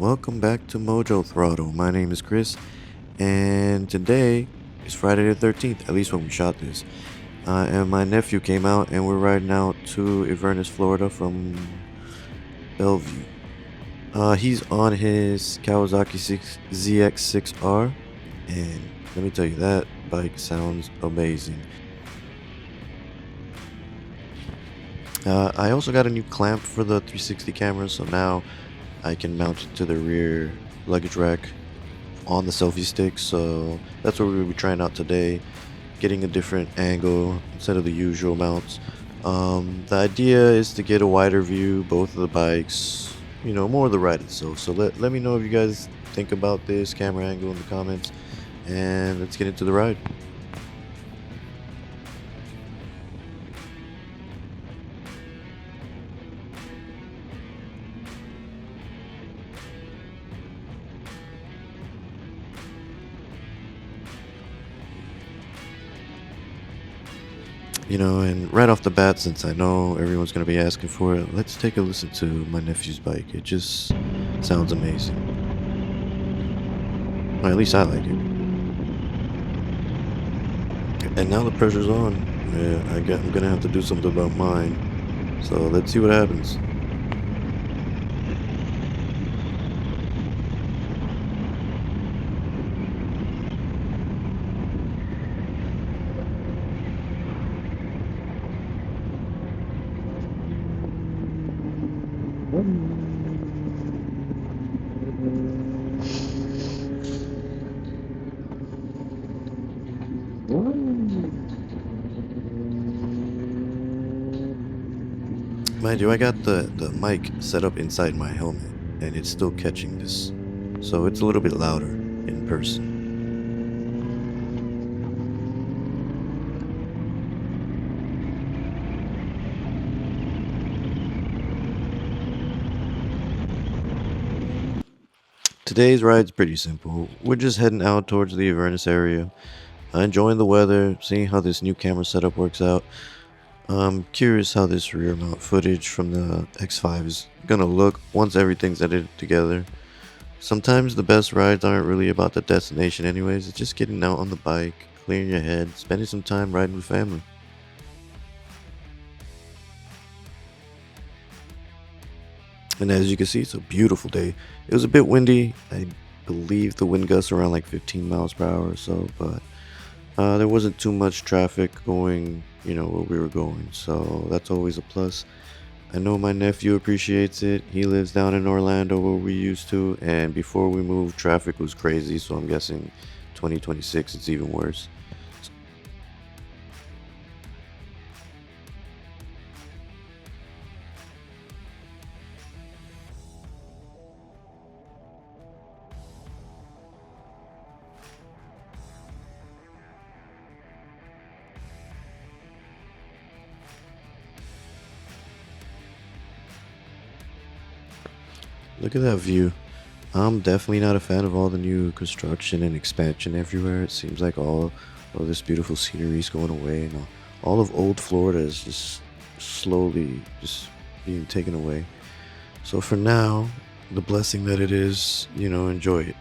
welcome back to Mojo Throttle. My name is Chris, and today is Friday the 13th, at least when we shot this. And my nephew came out, and we're riding out to Inverness, Florida from Bellevue. He's on his Kawasaki ZX6R, and let me tell you, that bike sounds amazing. I also got a new clamp for the 360 camera, so now I can mount it to the rear luggage rack on the selfie stick. So that's what we'll be trying out today, getting a different angle instead of the usual mounts. The idea is to get a wider view, both of the bikes, more of the ride itself. So let me know if you guys think about this camera angle in the comments, and let's get into the ride. And right off the bat, since I know everyone's going to be asking for it, let's take a listen to my nephew's bike. It just sounds amazing. Or at least I like it. And now the pressure's on. Yeah, I'm going to have to do something about mine. So let's see what happens. Mind you, I got the mic set up inside my helmet, and it's still catching this, so it's a little bit louder in person. Today's ride's pretty simple. We're just heading out towards the Inverness area, enjoying the weather, seeing how this new camera setup works out. I'm curious how this rear mount footage from the X5 is gonna look once everything's edited together. Sometimes the best rides aren't really about the destination anyways, it's just getting out on the bike, clearing your head, spending some time riding with family. And as you can see, it's a beautiful day. It was a bit windy. I believe the wind gusts around like 15 miles per hour or so, but there wasn't too much traffic going, where we were going, so that's always a plus. I know my nephew appreciates it. He lives down in Orlando where we used to, and before we moved, traffic was crazy, so I'm guessing 2026 it's even worse. Look at that view. I'm definitely not a fan of all the new construction and expansion everywhere. It seems like all of this beautiful scenery is going away, and all of old Florida is just slowly just being taken away. So for now, the blessing that it is, enjoy it.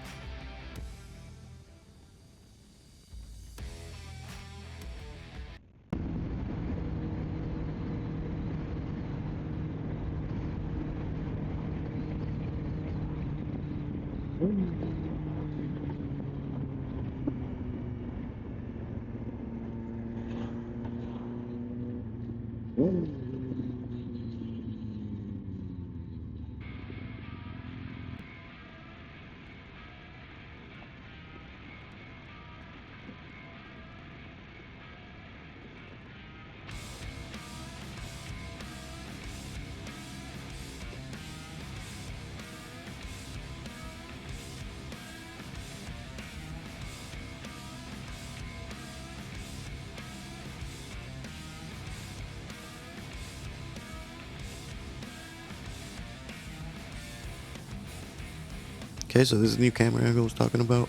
Okay, so this is the new camera angle I was talking about.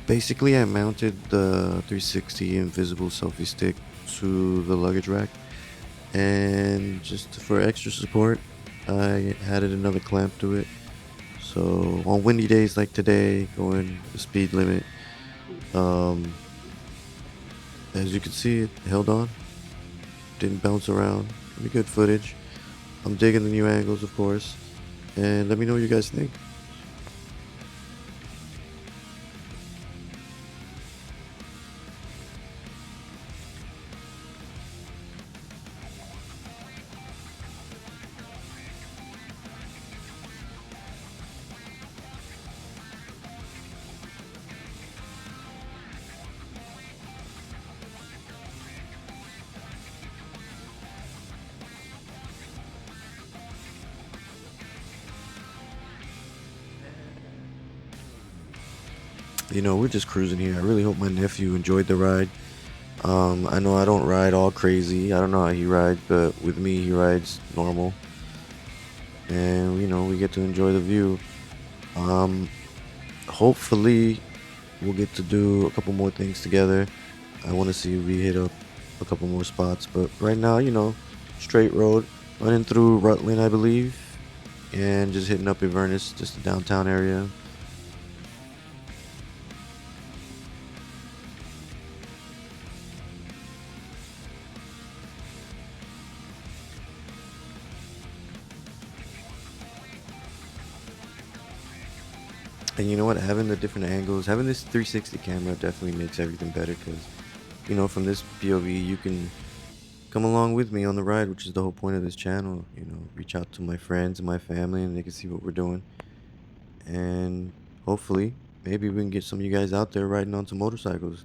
Basically, I mounted the 360 invisible selfie stick to the luggage rack, and just for extra support, I added another clamp to it. So on windy days like today, going the speed limit. As you can see, it held on, didn't bounce around. Pretty good footage. I'm digging the new angles, of course, and let me know what you guys think. You know, we're just cruising here. I really hope my nephew enjoyed the ride. I know I don't ride all crazy. I don't know how he rides, but with me, he rides normal. And, you know, we get to enjoy the view. Hopefully, we'll get to do a couple more things together. I want to see if we hit up a couple more spots. But right now, you know, straight road. Running through Rutland, I believe. And just hitting up Inverness, just the downtown area. And you know what, having the different angles, having this 360 camera definitely makes everything better because, you know, from this POV, you can come along with me on the ride, which is the whole point of this channel. You know, reach out to my friends and my family and they can see what we're doing. And hopefully, maybe we can get some of you guys out there riding on some motorcycles.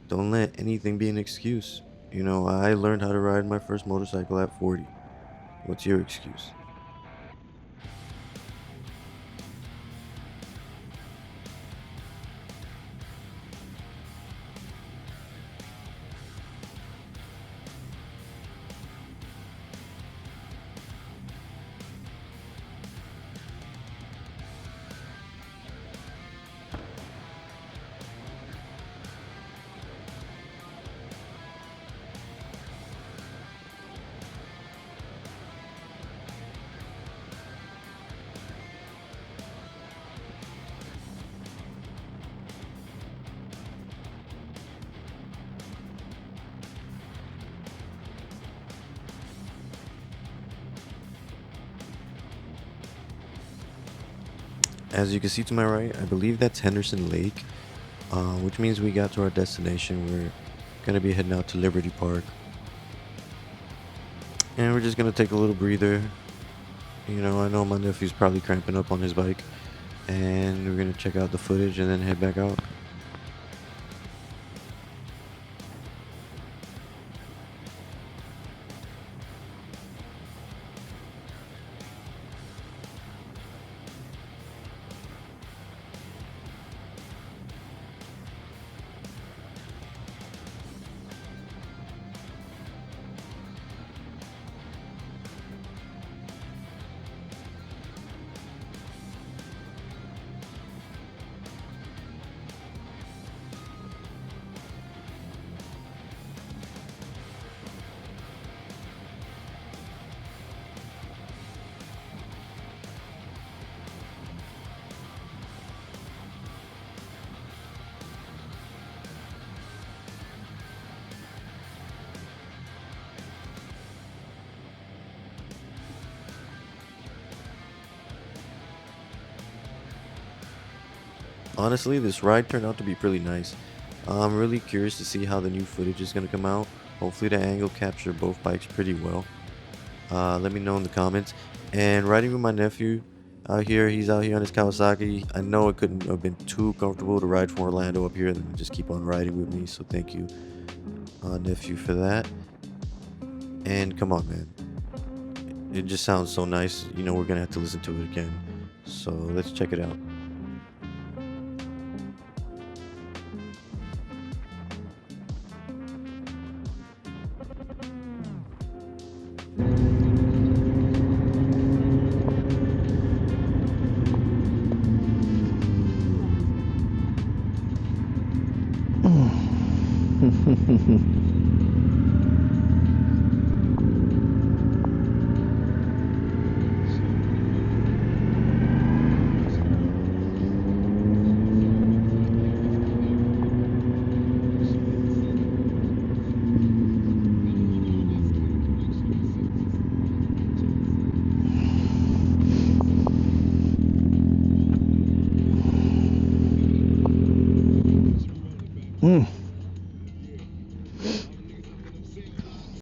Don't let anything be an excuse. You know, I learned how to ride my first motorcycle at 40. What's your excuse? As you can see to my right, I believe that's Henderson Lake, which means we got to our destination. We're gonna be heading out to Liberty Park, and we're just gonna take a little breather. You know, I know my nephew's probably cramping up on his bike, and we're gonna check out the footage and then head back out. Honestly, this ride turned out to be pretty nice. I'm really curious to see how the new footage is going to come out. Hopefully the angle captured both bikes pretty well. Let me know in the comments. And riding with my nephew out here, he's out here on his Kawasaki. I know it couldn't have been too comfortable to ride from Orlando up here and just keep on riding with me. So thank you, nephew, for that. And come on, man. It just sounds so nice. You know, we're going to have to listen to it again. So let's check it out.